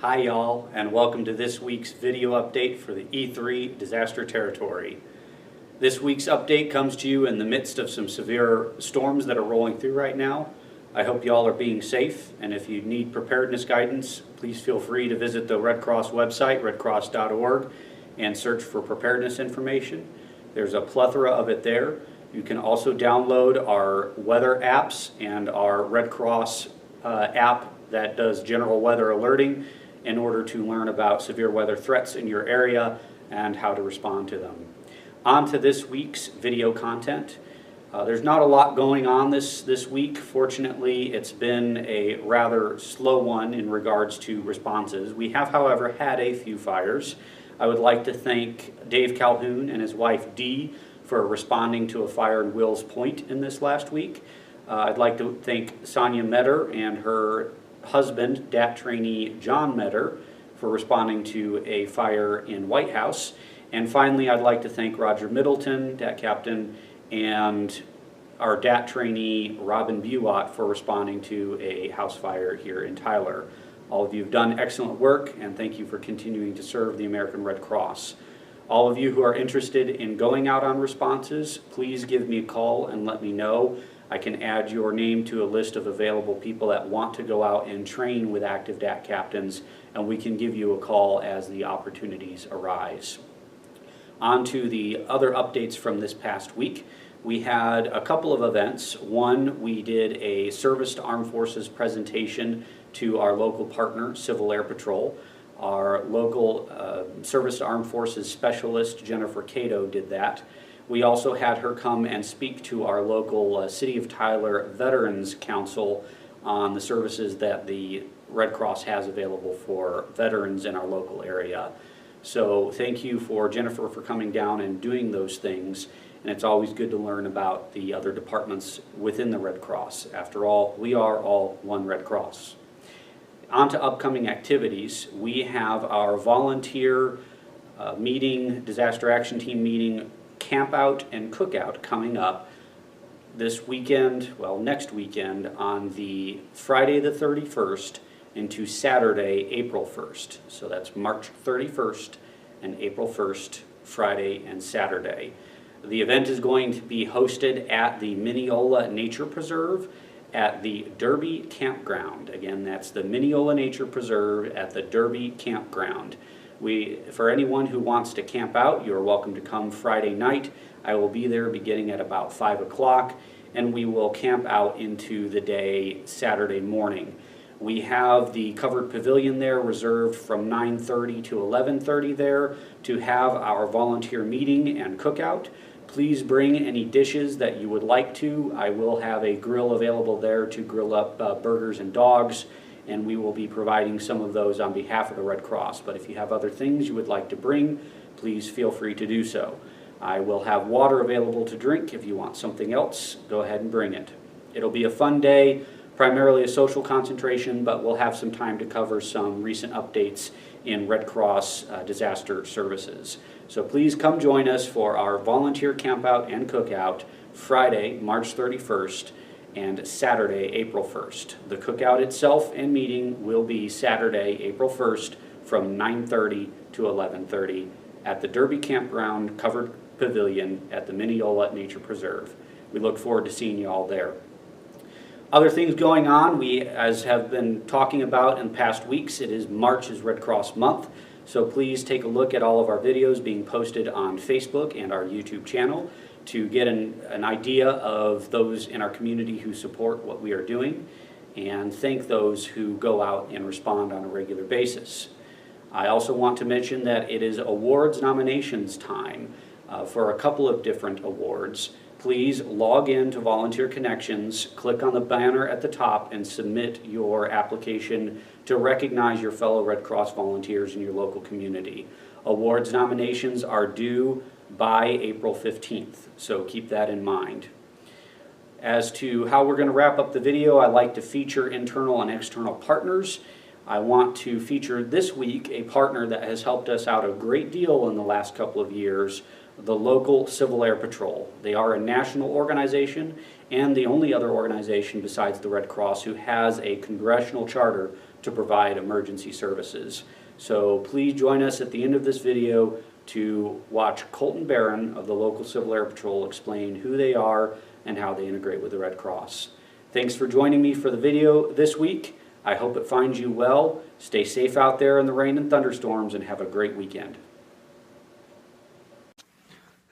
Hi y'all, and welcome to this week's video update for the E3 disaster territory. This week's update comes to you in the midst of some severe storms that are rolling through right now. I hope y'all are being safe, and if you need preparedness guidance, please feel free to visit the Red Cross website, redcross.org, and search for preparedness information. There's a plethora of it there. You can also download our weather apps and our Red Cross app that does general weather alerting in order to learn about severe weather threats in your area and how to respond to them. On to this week's video content. There's not a lot going on this week. Fortunately, it's been a rather slow one in regards to responses. We have, however, had a few fires. I would like to thank Dave Calhoun and his wife Dee for responding to a fire in Wills Point in this last week. I'd like to thank Sonia Metter and her husband, DAT trainee John Metter, for responding to a fire in White House. And finally, I'd like to thank Roger Middleton, DAT captain, and our DAT trainee Robin Buat for responding to a house fire here in Tyler. All of you have done excellent work, and thank you for continuing to serve the American Red Cross. All of you who are interested in going out on responses, please give me a call and let me know. I can add your name to a list of available people that want to go out and train with active DAT captains, and we can give you a call as the opportunities arise. On to the other updates from this past week. We had a couple of events. One, we did a Service to Armed Forces presentation to our local partner, Civil Air Patrol. Our local Service to Armed Forces specialist, Jennifer Cato, did that. We also had her come and speak to our local City of Tyler Veterans Council on the services that the Red Cross has available for veterans in our local area. So thank you for Jennifer for coming down and doing those things, and it's always good to learn about the other departments within the Red Cross. After all, we are all one Red Cross. On to upcoming activities. We have our volunteer meeting, disaster action team meeting, Campout and Cookout coming up this weekend, well, next weekend, on the Friday the 31st into Saturday, April 1st. So that's March 31st and April 1st, Friday and Saturday. The event is going to be hosted at the Mineola Nature Preserve at the Derby Campground. Again, that's the Mineola Nature Preserve at the Derby Campground. For anyone who wants to camp out, you're welcome to come Friday night. I will be there beginning at about 5 o'clock, and we will camp out into the day Saturday morning. We have the covered pavilion there reserved from 9:30 to 11:30 there to have our volunteer meeting and cookout. Please bring any dishes that you would like to. I will have a grill available there to grill up burgers and dogs, and we will be providing some of those on behalf of the Red Cross. But if you have other things you would like to bring, please feel free to do so. I will have water available to drink. If you want something else, go ahead and bring it. It'll be a fun day, primarily a social concentration, but we'll have some time to cover some recent updates in Red Cross disaster services. So please come join us for our volunteer campout and cookout Friday, March 31st, and Saturday, April 1st. The cookout itself and meeting will be Saturday, April 1st from 9:30 to 11:30 at the Derby Campground Covered Pavilion at the Mineola Nature Preserve. We look forward to seeing you all there. Other things going on, we as have been talking about in past weeks, March is Red Cross Month, so please take a look at all of our videos being posted on Facebook and our YouTube channel to get an idea of those in our community who support what we are doing, and thank those who go out and respond on a regular basis. I also want to mention that it is awards nominations time for a couple of different awards. Please log in to Volunteer Connections, click on the banner at the top, and submit your application to recognize your fellow Red Cross volunteers in your local community. Awards nominations are due by April 15th, so keep that in mind. As to how we're going to wrap up the video, I like to feature internal and external partners. I want to feature this week a partner that has helped us out a great deal in the last couple of years, the local Civil Air Patrol. They are a national organization and the only other organization besides the Red Cross who has a congressional charter to provide emergency services. So please join us at the end of this video to watch Colton Barron of the local Civil Air Patrol explain who they are and how they integrate with the Red Cross. Thanks for joining me for the video this week. I hope it finds you well. Stay safe out there in the rain and thunderstorms, and have a great weekend.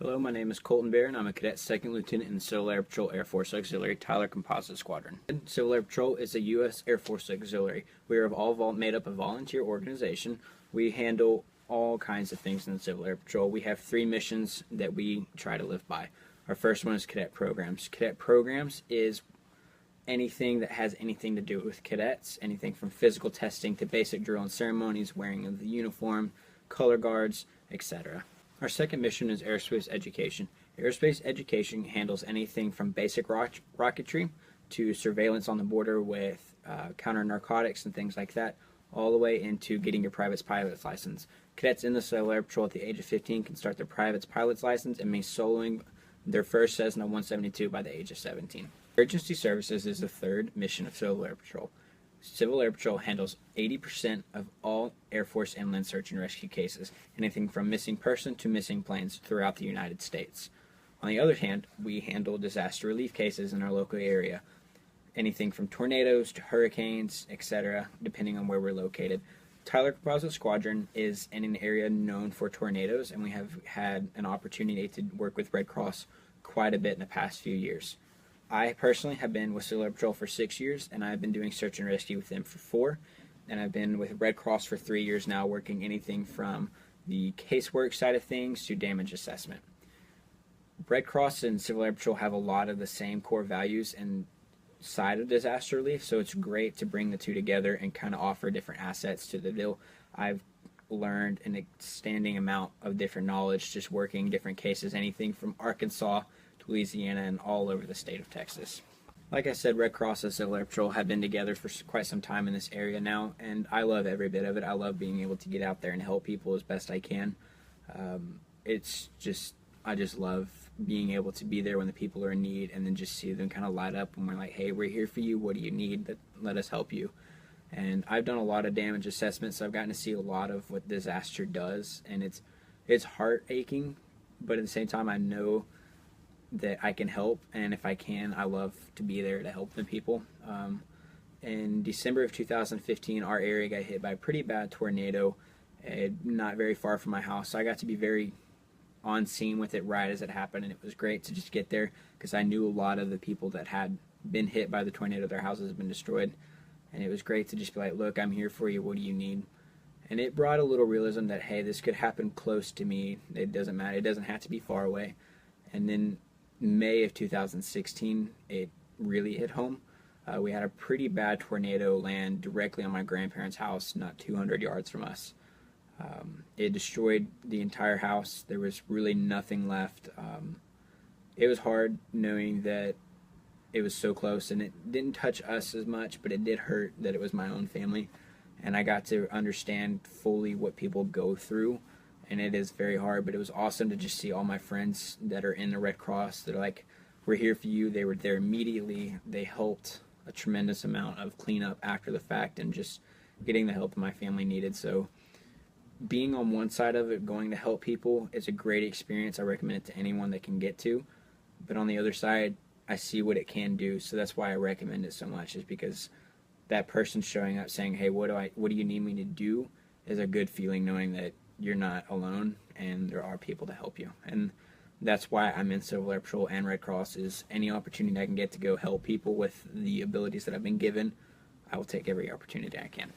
Hello, my name is Colton Barron. I'm a cadet second lieutenant in the Civil Air Patrol Air Force Auxiliary Tyler Composite Squadron. Civil Air Patrol is a U.S. Air Force Auxiliary. We are made up of volunteer organization. We handle all kinds of things in the Civil Air Patrol. We have 3 missions that we try to live by. Our first one is cadet programs. Cadet programs is anything that has anything to do with cadets, anything from physical testing to basic drill and ceremonies, wearing of the uniform, color guards, etc. Our second mission is aerospace education. Aerospace education handles anything from basic rocketry to surveillance on the border with counter-narcotics and things like that, all the way into getting your private pilot's license. Cadets in the Civil Air Patrol at the age of 15 can start their private pilot's license and be soloing their first Cessna 172 by the age of 17. Emergency services is the third mission of Civil Air Patrol. Civil Air Patrol handles 80% of all Air Force inland search and rescue cases, anything from missing person to missing planes throughout the United States. On the other hand, we handle disaster relief cases in our local area, anything from tornadoes to hurricanes, etc., depending on where we're located. Tyler Composite Squadron is in an area known for tornadoes, and we have had an opportunity to work with Red Cross quite a bit in the past few years. I personally have been with Civil Air Patrol for 6 years, and I've been doing search and rescue with them for 4. And I've been with Red Cross for 3 years now, working anything from the casework side of things to damage assessment. Red Cross and Civil Air Patrol have a lot of the same core values and side of disaster relief, so it's great to bring the two together and kind of offer different assets to the deal. I've learned an outstanding amount of different knowledge just working different cases, anything from Arkansas to Louisiana and all over the state of Texas. Like I said, Red Cross and Civil Air Patrol have been together for quite some time in this area now, and I love every bit of it. I love being able to get out there and help people as best I can. I just love being able to be there when the people are in need, and then just see them kind of light up when we're like, hey, we're here for you, what do you need, let us help you. And I've done a lot of damage assessments, so I've gotten to see a lot of what disaster does, and it's heart aching, but at the same time I know that I can help, and if I can, I love to be there to help the people. In December of 2015, our area got hit by a pretty bad tornado, not very far from my house, so I got to be very on scene with it right as it happened, and it was great to just get there because I knew a lot of the people that had been hit by the tornado, their houses had been destroyed, and it was great to just be like, look, I'm here for you, what do you need? And it brought a little realism that, hey, this could happen close to me, it doesn't matter, it doesn't have to be far away. And then May of 2016, it really hit home. We had a pretty bad tornado land directly on my grandparents' house, not 200 yards from us. It destroyed the entire house. There was really nothing left. It was hard knowing that it was so close, and it didn't touch us as much, but it did hurt that it was my own family. And I got to understand fully what people go through, and it is very hard, but it was awesome to just see all my friends that are in the Red Cross. They're like, we're here for you. They were there immediately. They helped a tremendous amount of cleanup after the fact and just getting the help my family needed. So being on one side of it, going to help people, is a great experience. I recommend it to anyone that can get to. But on the other side, I see what it can do, so that's why I recommend it so much, is because that person showing up saying, hey, what do you need me to do, is a good feeling, knowing that you're not alone and there are people to help you. And that's why I'm in Civil Air Patrol and Red Cross, is any opportunity I can get to go help people with the abilities that I've been given, I will take every opportunity I can.